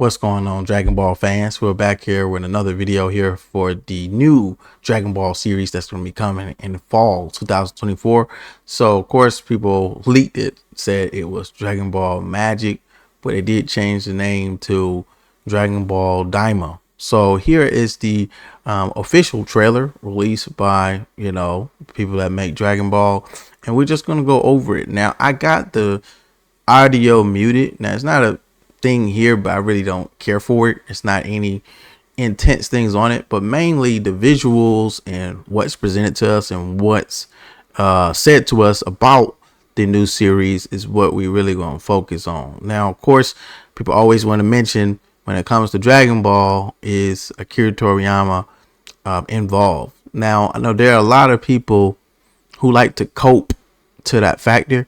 What's going on, Dragon Ball fans? We're back here with another video here for the new Dragon Ball series that's going to be coming in fall 2024. So, of course, people leaked it, said it was Dragon Ball Magic, but they did change the name to Dragon Ball Daima. So here is the official trailer released by, people that make Dragon Ball, and we're just going to go over it. Now, I got the audio muted. Now, it's not a thing here, but I really don't care for it. It's not any intense things on it, but mainly the visuals and what's presented to us and what's said to us about the new series is what we really going to focus on. Now, of course, people always want to mention when it comes to Dragon Ball is Akira Toriyama involved. Now, I know there are a lot of people who like to cope to that factor,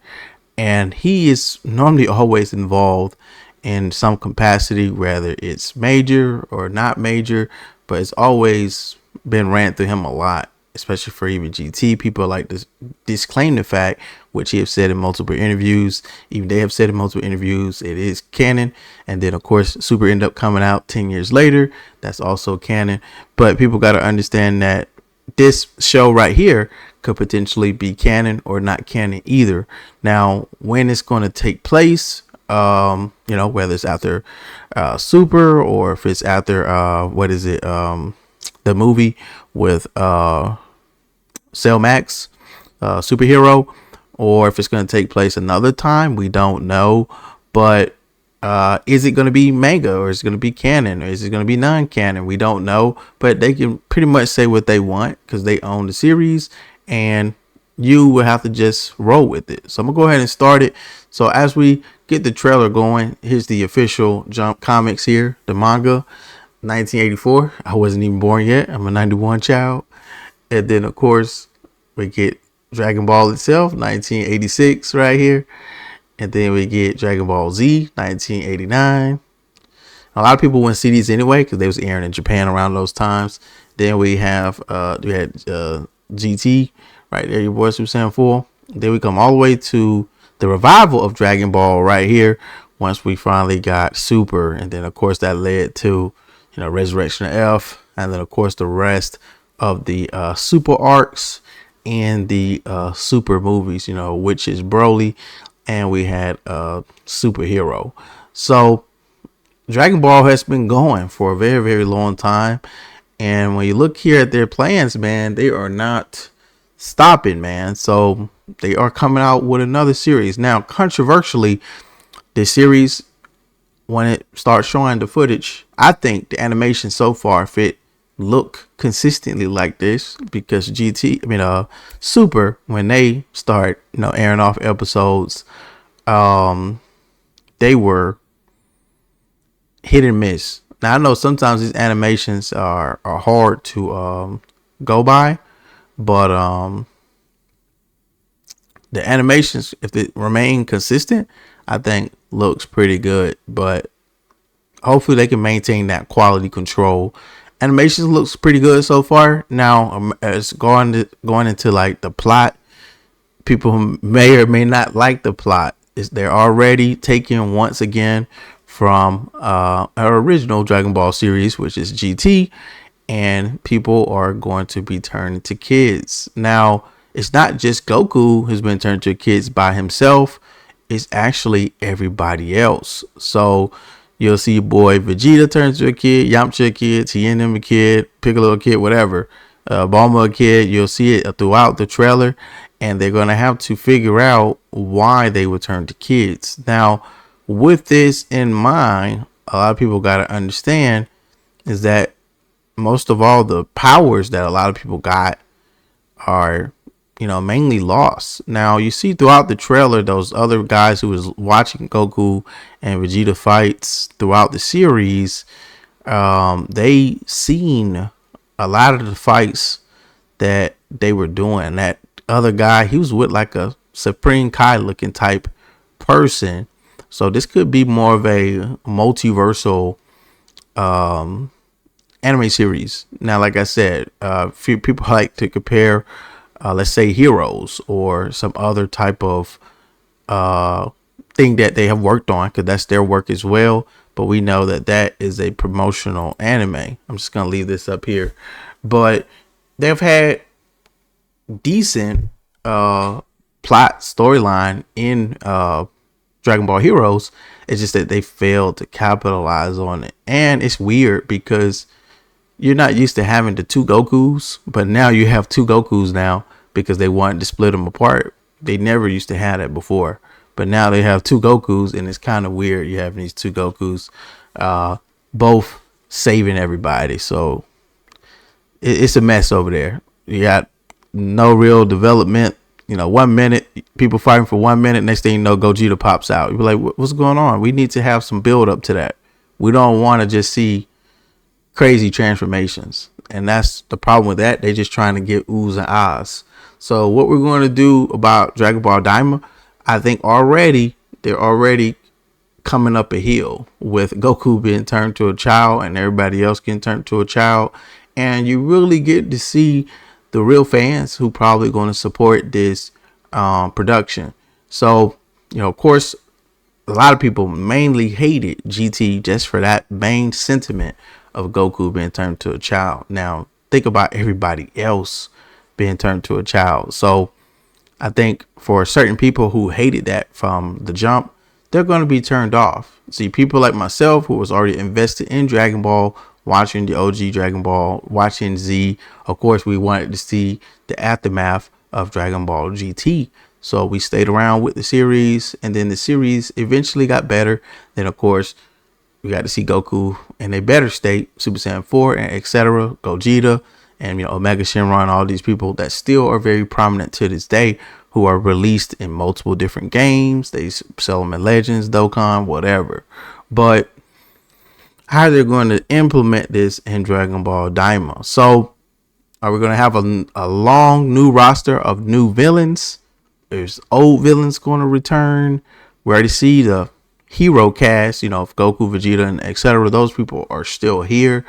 and he is normally always involved in some capacity, whether it's major or not major, but it's always been ran through him a lot, especially for even GT. People like to disclaim the fact, which he have said in multiple interviews, even they have said in multiple interviews, it is canon. And then, of course, Super ended up coming out 10 years later. That's also canon. But people got to understand that this show right here could potentially be canon or not canon either. Now, when it's going to take place, whether it's after Super or if it's after the movie with Cell Max superhero, or if it's going to take place another time, we don't know. But is it going to be manga, or is it going to be canon, or is it going to be non-canon? We don't know, but they can pretty much say what they want because they own the series, and you will have to just roll with it. So I'm gonna go ahead and start it. So as we get the trailer going, here's the official Jump Comics here, the manga, 1984. I wasn't even born yet. I'm a 91 child. And then, of course, we get Dragon Ball itself, 1986 right here. And then we get Dragon Ball Z, 1989. A lot of people wouldn't see these anyway because they was airing in Japan around those times. Then we had GT right there, your boy Super Saiyan 4. Then we come all the way to the revival of Dragon Ball right here once we finally got Super. And then, of course, that led to, Resurrection of F. And then, of course, the rest of the Super arcs and the Super movies, which is Broly. And we had Superhero. So Dragon Ball has been going for a very, very long time. And when you look here at their plans, man, they are not stopping, man. So they are coming out with another series. Now, controversially, the series, when it starts showing the footage, I think the animation so far, if it look consistently like this, because Super, when they start, airing off episodes, they were hit and miss. Now, I know sometimes these animations are hard to go by, but the animations, if they remain consistent, I think looks pretty good. But hopefully they can maintain that quality control. Animations looks pretty good so far. Now, as going into like the plot, people who may or may not like the plot, they're already taken once again from our original Dragon Ball series, which is GT, and people are going to be turned into kids. Now, it's not just Goku who's been turned to kids by himself. It's actually everybody else. So you'll see your boy Vegeta turns to a kid, Yamcha a kid, Tien a kid, Piccolo a kid, whatever. Bulma a kid. You'll see it throughout the trailer, and they're going to have to figure out why they were turned to kids. Now, with this in mind, a lot of people got to understand is that most of all the powers that a lot of people got are, mainly lost. Now, you see throughout the trailer, those other guys who was watching Goku and Vegeta fights throughout the series, they seen a lot of the fights that they were doing. That other guy, he was with like a Supreme Kai looking type person. So this could be more of a multiversal anime series. Now, like I said, few people like to compare, let's say, Heroes or some other type of thing that they have worked on, because that's their work as well. but we know that that is a promotional anime. I'm just gonna leave this up here, but they've had decent plot storyline in Dragon Ball Heroes. It's just that they failed to capitalize on it, and it's weird because you're not used to having the two Gokus, but now you have two Gokus now because they wanted to split them apart. They never used to have that before, but now they have two Gokus, and it's kind of weird. You having these two Gokus, uh, both saving everybody. So it's a mess over there. You got no real development. 1 minute people fighting for 1 minute. Next thing you know, Gogeta pops out. You be like, what's going on? We need to have some build up to that. We don't want to just see crazy transformations, and that's the problem with that. They're just trying to get oohs and ahs. So what we're going to do about Dragon Ball Daima, I think they're already coming up a hill with Goku being turned to a child and everybody else getting turned to a child, and you really get to see the real fans who probably going to support this production. So of course, a lot of people mainly hated GT just for that main sentiment of Goku being turned to a child. Now, think about everybody else being turned to a child. So, I think for certain people who hated that from the jump, they're going to be turned off. See, people like myself who was already invested in Dragon Ball, watching the OG Dragon Ball, watching Z, of course, we wanted to see the aftermath of Dragon Ball GT. So we stayed around with the series, and then the series eventually got better. Then, of course, we got to see Goku in a better state, Super Saiyan 4 and etc. Gogeta and Omega Shenron, all these people that still are very prominent to this day, who are released in multiple different games. They sell them in Legends, Dokkan, whatever. But how they're going to implement this in Dragon Ball Daima? So are we going to have a long new roster of new villains? There's old villains going to return. We already see the hero cast, of Goku, Vegeta, and etc. Those people are still here,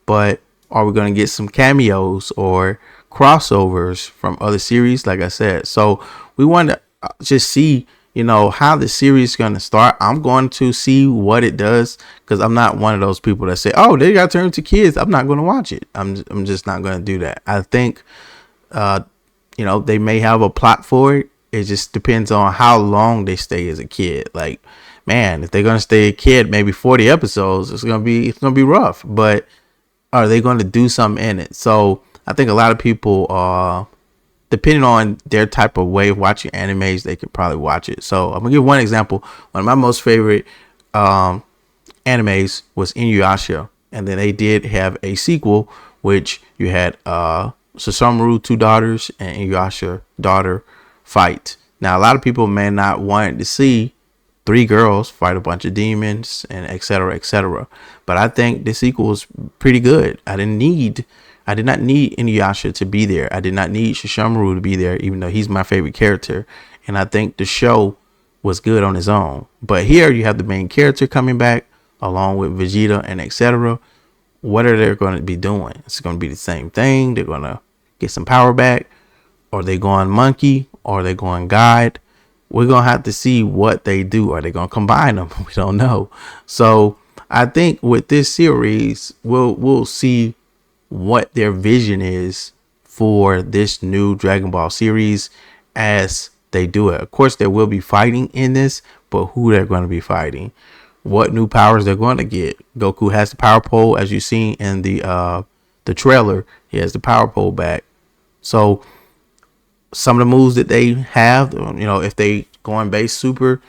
but are we going to get some cameos or crossovers from other series? Like I said, so we want to just see, how the series is going to start. I'm going to see what it does, because I'm not one of those people that say, oh, they got turned to kids, I'm not going to watch it. I'm just not going to do that. I think, they may have a plot for it. It just depends on how long they stay as a kid. Like, man, if they're gonna stay a kid, maybe 40 episodes, it's gonna be rough. But are they going to do something in it? So I think a lot of people, depending on their type of way of watching animes, they could probably watch it. So I'm gonna give one example. One of my most favorite animes was Inuyasha, and then they did have a sequel, which you had Susumu two daughters and Inuyasha daughter fight. Now, a lot of people may not want to see three girls fight a bunch of demons and etc. etc. But I think the sequel was pretty good. I did not need Inuyasha to be there. I did not need Susumu to be there, even though he's my favorite character. And I think the show was good on its own. But here you have the main character coming back along with Vegeta and etc. What are they going to be doing? It's going to be the same thing. They're going to get some power back. Or they going monkey, or they going guide. We're going to have to see what they do. Are they going to combine them? We don't know. So I think with this series, we'll see what their vision is for this new Dragon Ball series as they do it. Of course, there will be fighting in this, but who they're going to be fighting, what new powers they're going to get. Goku has the power pole, as you've seen in the trailer. He has the power pole back. So some of the moves that they have, if they go on base super,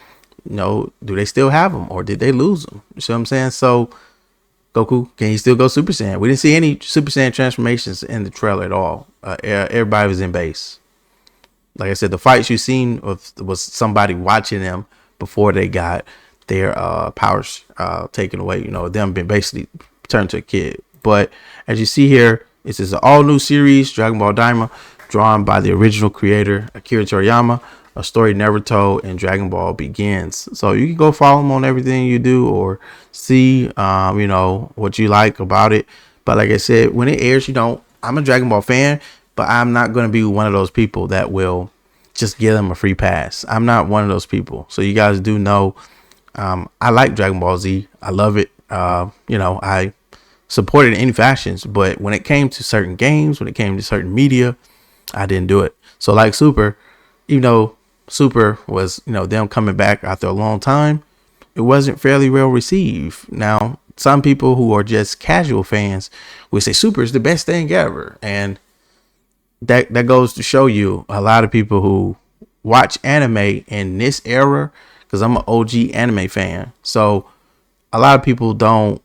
do they still have them, or did they lose them? You see what I'm saying? So Goku, can he still go Super Saiyan? We didn't see any Super Saiyan transformations in the trailer at all. Everybody was in base. Like I said, the fights you seen was somebody watching them before they got their powers taken away. Them being basically turned to a kid. But as you see here, this is an all new series, Dragon Ball Daima, drawn by the original creator Akira Toriyama. A story never told, and Dragon Ball begins. So you can go follow him on everything you do, or see what you like about it. But like I said, when it airs, I'm a Dragon Ball fan, but I'm not going to be one of those people that will just give them a free pass. I'm not one of those people. So you guys do know I like Dragon Ball Z. I love it. I support it in any fashions, but when it came to certain games, when it came to certain media, I didn't do it. So like Super, even though Super was, them coming back after a long time, it wasn't fairly well received. Now, some people who are just casual fans would say Super is the best thing ever. And that goes to show you a lot of people who watch anime in this era, because I'm an OG anime fan. So a lot of people don't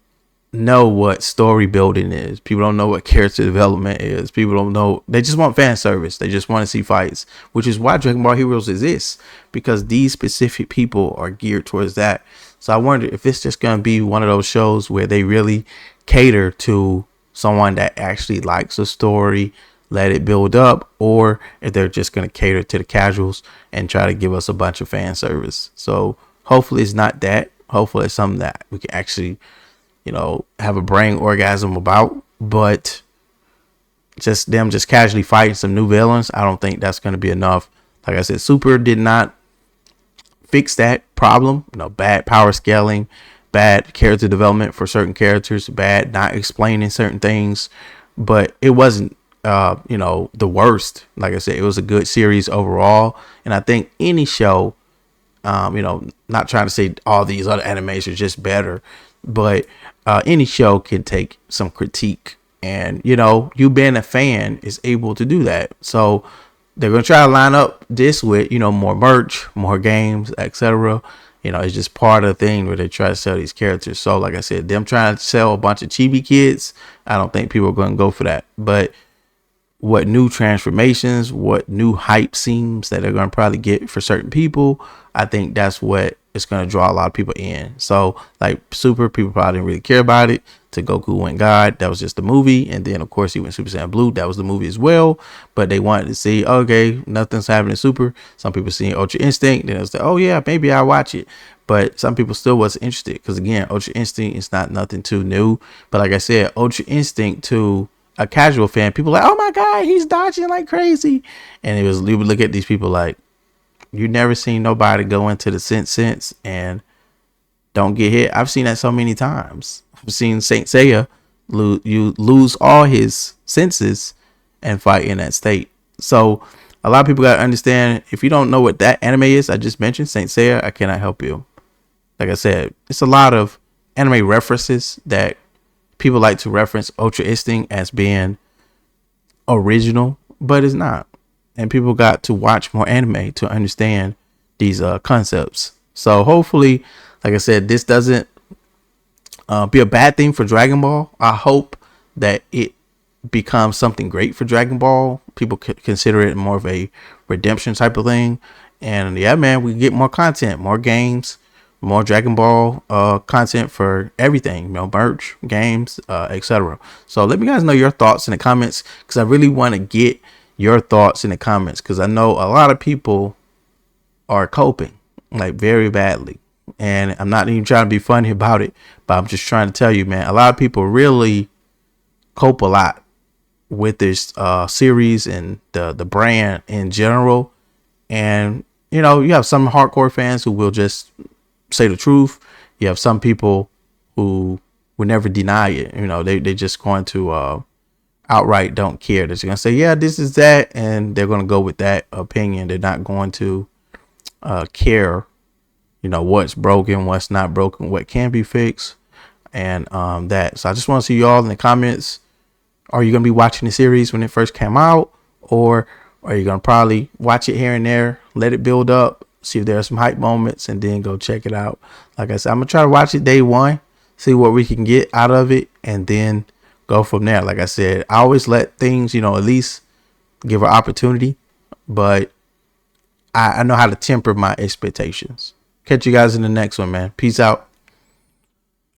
know what story building is. People don't know what character development is. People don't know. They just want fan service. They just want to see fights, which is why Dragon Ball Heroes exists, because these specific people are geared towards that. So I wonder if it's just going to be one of those shows where they really cater to someone that actually likes a story, let it build up, or if they're just going to cater to the casuals and try to give us a bunch of fan service. So hopefully it's not that. Hopefully it's something that we can actually have a brain orgasm about. But just them just casually fighting some new villains, I don't think that's going to be enough. Like I said, Super did not fix that problem. Bad power scaling, bad character development for certain characters, bad not explaining certain things. But it wasn't the worst. Like I said, it was a good series overall. And I think any show, not trying to say all these other animes are just better, but any show can take some critique, and you being a fan is able to do that. So they're gonna try to line up this with more merch, more games, etc. It's just part of the thing where they try to sell these characters. So like I said, them trying to sell a bunch of chibi kids, I don't think people are going to go for that. But what new transformations, what new hype scenes that they're going to probably get for certain people, I think that's what is going to draw a lot of people in. So like Super, people probably didn't really care about it. To Goku went God, that was just the movie. And then of course he went Super Saiyan Blue, that was the movie as well. But they wanted to see, okay, nothing's happening in Super. Some people seeing Ultra Instinct, then it was like, oh yeah, maybe I'll watch it. But some people still wasn't interested, because again, Ultra Instinct is not nothing too new. But like I said, Ultra Instinct to a casual fan, people like, oh my god, he's dodging like crazy. And you would look at these people like, you never seen nobody go into the sense and don't get hit. I've seen that so many times. I've seen Saint Seiya lose all his senses and fight in that state. So a lot of people got to understand, if you don't know what that anime is, I just mentioned Saint Seiya, I cannot help you. Like I said, it's a lot of anime references that people like to reference Ultra Instinct as being original, but it's not. And people got to watch more anime to understand these concepts. So hopefully, like I said, this doesn't be a bad thing for Dragon Ball. I hope that it becomes something great for Dragon Ball. People could consider it more of a redemption type of thing. And yeah, man, we get more content, more games, more Dragon Ball content for everything, merch, games, etc. So let me guys know your thoughts in the comments, because I really want to get your thoughts in the comments, because I know a lot of people are coping like very badly. And I'm not even trying to be funny about it, but I'm just trying to tell you, man, a lot of people really cope a lot with this series and the brand in general. And you have some hardcore fans who will just say the truth. You have some people who will never deny it. They just going to outright don't care. They're just gonna say, yeah, this is that, and they're gonna go with that opinion. They're not going to care what's broken, what's not broken, what can be fixed, and that. So I just want to see y'all in the comments. Are you gonna be watching the series when it first came out, or are you gonna probably watch it here and there, let it build up, see if there are some hype moments, and then go check it out? Like I said, I'm gonna try to watch it day one, see what we can get out of it, and then go from there. Like I said, I always let things, at least give an opportunity, but I know how to temper my expectations. Catch you guys in the next one, man. Peace out.